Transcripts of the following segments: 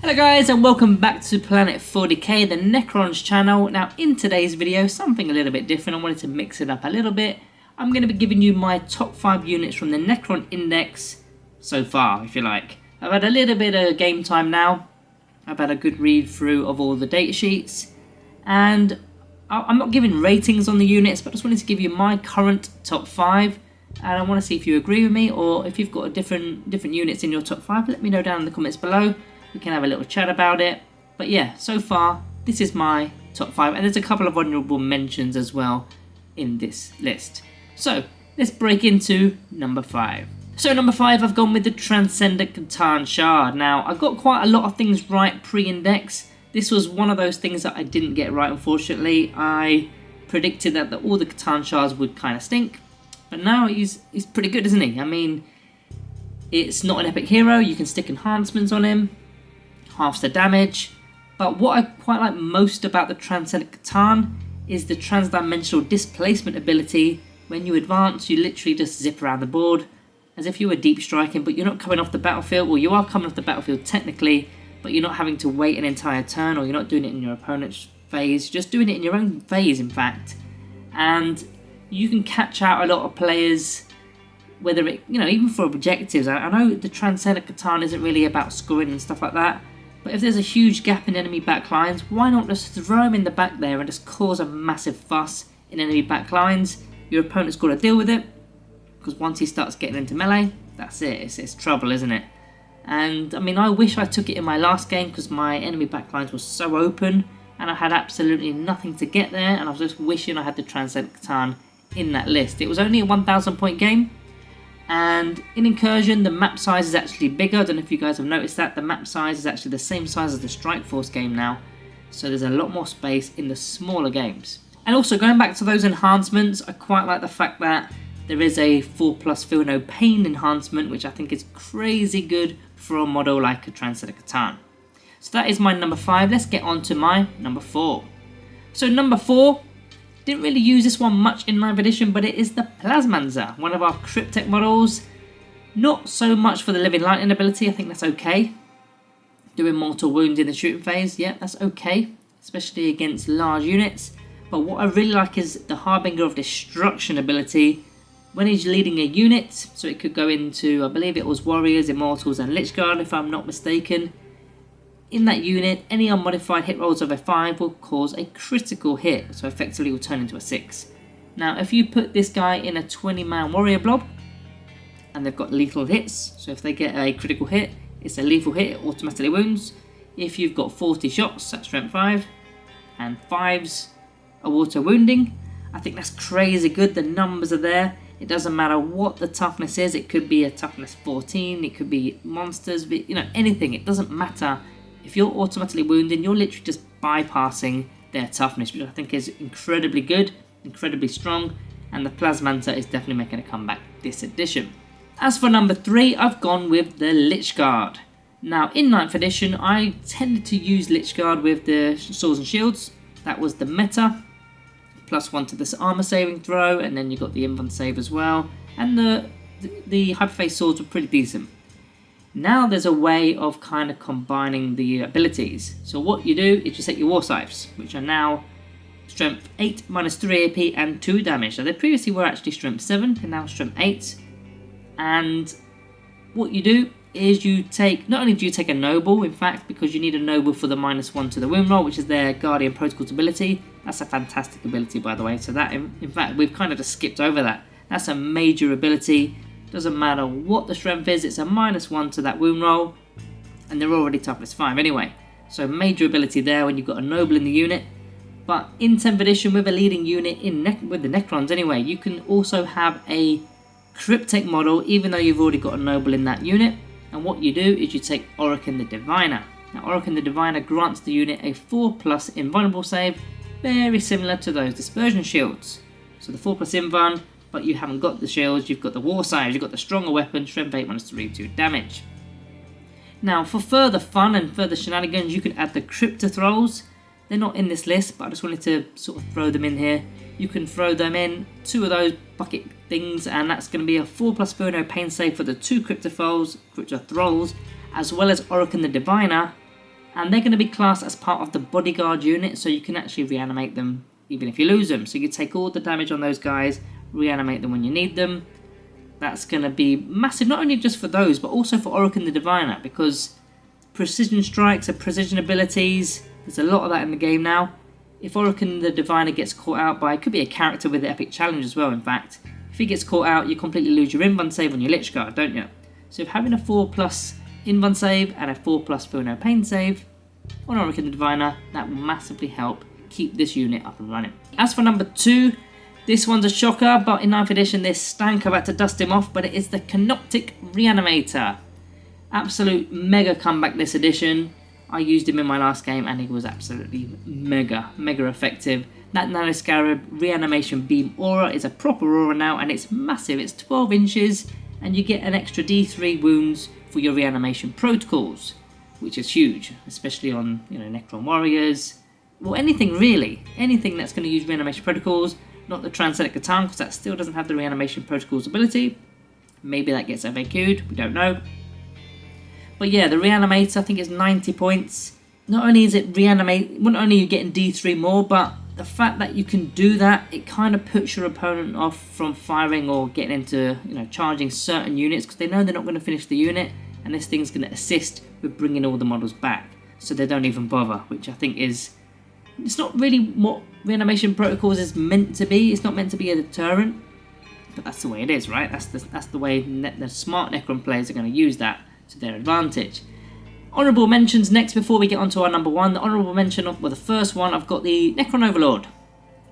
Hello guys and welcome back to Planet 40K, the Necrons channel. Now in today's video, something a little bit different. I wanted to mix it up a little bit. I'm going to be giving you my top 5 units from the Necron Index so far, if you like. I've had a little bit of game time now. I've had a good read through of all the data sheets. And I'm not giving ratings on the units, but I just wanted to give you my current top 5. And I want to see if you agree with me, or if you've got a different units in your top 5, let me know down in the comments below. We can have a little chat about it. But yeah, so far, this is my top 5. And there's a couple of honourable mentions as well in this list. So, let's break into number 5. So number 5, I've gone with the Transcendent Catan Shard. Now, I got quite a lot of things right pre-index. This was one of those things that I didn't get right, unfortunately. I predicted that all the Catan Shards would kind of stink. But now he's pretty good, isn't he? I mean, it's not an epic hero. You can stick enhancements on him. Halves the damage. But what I quite like most about the Transcendent Catan is the transdimensional displacement ability. When you advance, you literally just zip around the board as if you were deep striking, but you're not coming off the battlefield. Well, you are coming off the battlefield technically, but you're not having to wait an entire turn, or you're not doing it in your opponent's phase. You're just doing it in your own phase, in fact. And you can catch out a lot of players, whether it, even for objectives. I know the Transcendent Catan isn't really about scoring and stuff like that, but if there's a huge gap in enemy backlines, why not just throw him in the back there and just cause a massive fuss in enemy backlines? Your opponent's got to deal with it, because once he starts getting into melee, that's it. It's trouble, isn't it? And I mean, I wish I took it in my last game, because my enemy backlines were so open and I had absolutely nothing to get there, and I was just wishing I had the Transcendent Catan in that list. It was only a 1,000 point game, and in Incursion the map size is actually bigger. I don't know if you guys have noticed that. The map size is actually the same size as the Strike Force game now, so there's a lot more space in the smaller games. And also, going back to those enhancements, I quite like the fact that there is a 4+ Feel No Pain enhancement, which I think is crazy good for a model like a Transcendent Catan. So that is my number 5. Let's get on to my number 4. So number 4, didn't really use this one much in 9th edition, but it is the Plasmancer, one of our Cryptek models. Not so much for the Living Lightning ability. I think that's okay. Doing mortal wounds in the shooting phase, yeah, that's okay, especially against large units. But what I really like is the Harbinger of Destruction ability. When he's leading a unit, so it could go into, I believe it was Warriors, Immortals and Lychguard if I'm not mistaken. In that unit, any unmodified hit rolls of a 5 will cause a critical hit, so effectively will turn into a 6. Now if you put this guy in a 20-man warrior blob, and they've got lethal hits, so if they get a critical hit, it's a lethal hit, it automatically wounds. If you've got 40 shots, that's strength 5, and 5s are auto wounding, I think that's crazy good. The numbers are there. It doesn't matter what the toughness is. It could be a toughness 14, it could be monsters, anything. It doesn't matter. If you're automatically wounding, you're literally just bypassing their toughness, which I think is incredibly good, incredibly strong, and the Plasmancer is definitely making a comeback this edition. As for number 3, I've gone with the Lychguard. Now in 9th edition, I tended to use Lychguard with the Swords and Shields. That was the meta. +1 to this armor saving throw, and then you got the invuln save as well, and the hyperphase swords were pretty decent. Now there's a way of kind of combining the abilities. So what you do is you set your war scythes, which are now strength 8 -3 AP and 2 damage. So they previously were actually strength 7 and now strength 8. And what you do is you take, not only do you take a noble, in fact, because you need a noble for the -1 to the wound roll, which is their Guardian Protocols ability. That's a fantastic ability, by the way. So that, in fact, we've kind of just skipped over that. That's a major ability. Doesn't matter what the strength is, it's a -1 to that wound roll, and they're already toughness 5 anyway. So major ability there when you've got a noble in the unit. But in 10th edition, with a leading unit with the Necrons anyway, you can also have a Cryptek model, even though you've already got a noble in that unit. And what you do is you take Orokin the Diviner. Now Orokin the Diviner grants the unit a 4+ invulnerable save, very similar to those dispersion shields. So the 4+ invuln, but you haven't got the shields, you've got the war scythes, you've got the stronger weapon, strength 8 -3, 2 damage. Now for further fun and further shenanigans, you can add the Cryptothralls. They're not in this list, but I just wanted to sort of throw them in here. You can throw them in, 2 of those bucket things, and that's going to be a 4+ Feel No Pain save for the 2 Cryptothralls, as well as Orokin the Diviner, And they're going to be classed as part of the bodyguard unit, so you can actually reanimate them even if you lose them. So you can take all the damage on those guys, reanimate them when you need them. That's going to be massive, not only just for those, but also for Orokin the Diviner, because precision strikes and precision abilities, there's a lot of that in the game now. If Orokin the Diviner gets caught out by, it could be a character with the epic challenge as well, in fact. If he gets caught out, you completely lose your invuln save on your Lychguard, don't you? So if having a 4+ invuln save and a 4+ feel no pain save on Orokin the Diviner, that will massively help keep this unit up and running. As for number 2, this one's a shocker, but in 9th edition this stank, I've had to dust him off, but it is the Canoptek Reanimator. Absolute mega comeback this edition. I used him in my last game and he was absolutely mega effective. That Nanoscarab Reanimation Beam Aura is a proper aura now, and it's massive. It's 12 inches and you get an extra D3 wounds for your reanimation protocols, which is huge, especially on, you know, Necron warriors, well, anything really, anything that's going to use reanimation protocols. Not the Transcendent Catan, because that still doesn't have the reanimation protocols ability. Maybe that gets FAQ'd, we don't know. But yeah, the Reanimator, I think it's 90 points. Not only is it reanimate, not only are you getting D3 more, but the fact that you can do that, it kind of puts your opponent off from firing or getting into, you know, charging certain units, because they know they're not going to finish the unit, and this thing's going to assist with bringing all the models back, so they don't even bother, which I think is, it's not really what reanimation protocols is meant to be. It's not meant to be a deterrent, but that's the way it is, right? That's the way the smart Necron players are going to use that to their advantage. Honourable mentions next before we get on to our number 1. The honourable mention, well, the first one, I've got the Necron Overlord.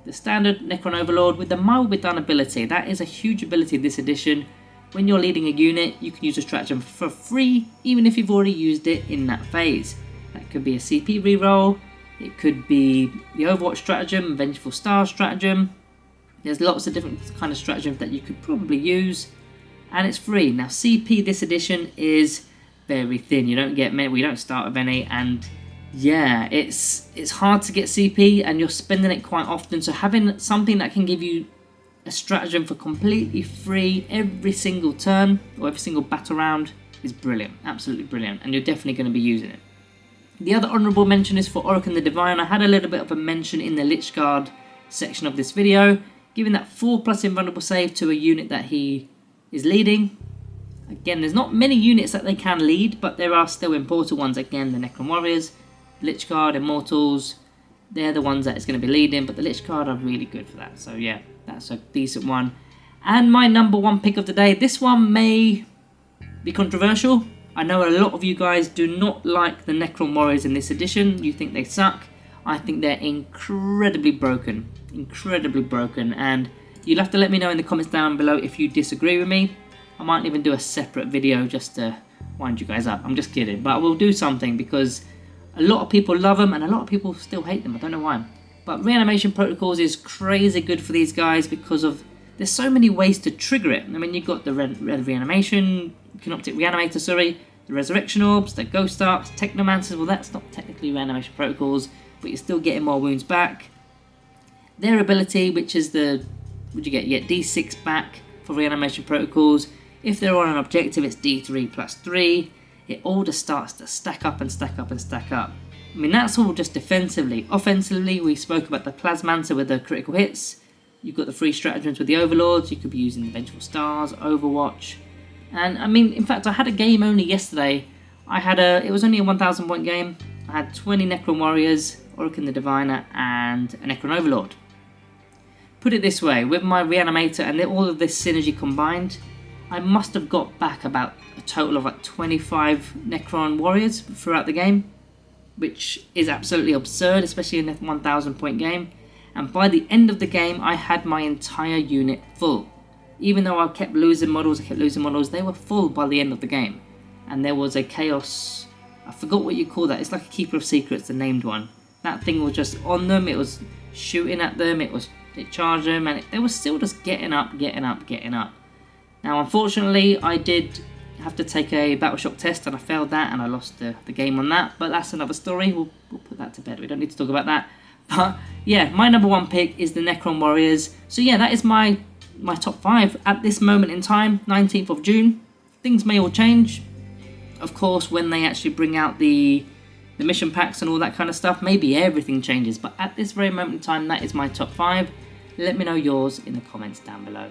The standard Necron Overlord with the Mild Be Done ability. That is a huge ability this edition. When you're leading a unit, you can use a stratagem for free, even if you've already used it in that phase. That could be a CP reroll, it could be the Overwatch stratagem, Vengeful Star stratagem. There's lots of different kind of stratagems that you could probably use, and it's free. Now CP this edition is very thin. You don't get many, we don't start with any, and yeah, it's hard to get CP and you're spending it quite often, so having something that can give you a stratagem for completely free every single turn or every single battle round is brilliant, absolutely brilliant, and you're definitely going to be using it. The other honourable mention is for Orokin the Divine. I had a little bit of a mention in the Lychguard section of this video, giving that 4+ invulnerable save to a unit that he is leading. Again, there's not many units that they can lead, but there are still important ones. Again, the Necron Warriors, Lychguard, Immortals, they're the ones that it's going to be leading, but the Lychguard are really good for that. So yeah, that's a decent one. And my number 1 pick of the day, this one may be controversial. I know a lot of you guys do not like the Necron Warriors in this edition. You think they suck. I think they're incredibly broken, and you'll have to let me know in the comments down below if you disagree with me. I might even do a separate video just to wind you guys up. I'm just kidding, but I will do something because a lot of people love them and a lot of people still hate them. I don't know why. But reanimation protocols is crazy good for these guys because of there's so many ways to trigger it. I mean, you've got the reanimation, Canoptek Reanimator, sorry, the resurrection orbs, the ghost arcs, technomancers. Well, that's not technically reanimation protocols, but you're still getting more wounds back. Their ability, which is the, what'd you get? You get D6 back for reanimation protocols. If they're on an objective, it's D3 plus 3. It all just starts to stack up and stack up and stack up. I mean, that's all just defensively. Offensively, we spoke about the Plasmancer with the critical hits. You've got the free stratagems with the Overlords. You could be using the Vengeful Stars, Overwatch. And I mean, in fact, I had a game only yesterday. It was only a 1,000 point game. I had 20 Necron Warriors, Orokin the Diviner, and a Necron Overlord. Put it this way, with my Reanimator and all of this synergy combined, I must have got back about a total of like 25 Necron Warriors throughout the game, which is absolutely absurd, especially in a 1,000 point game. And by the end of the game, I had my entire unit full. Even though I kept losing models, they were full by the end of the game. And there was a Chaos, I forgot what you call that, it's like a Keeper of Secrets, the named one. That thing was just on them, it was shooting at them, it charged them, and they were still just getting up. Now, unfortunately, I did have to take a Battle Shock test, and I failed that, and I lost the game on that. But that's another story. We'll put that to bed. We don't need to talk about that. But yeah, my number 1 pick is the Necron Warriors. So yeah, that is my top 5 at this moment in time, 19th of June. Things may all change, of course, when they actually bring out the the mission packs and all that kind of stuff, maybe everything changes, but at this very moment in time, that is my top 5. Let me know yours in the comments down below.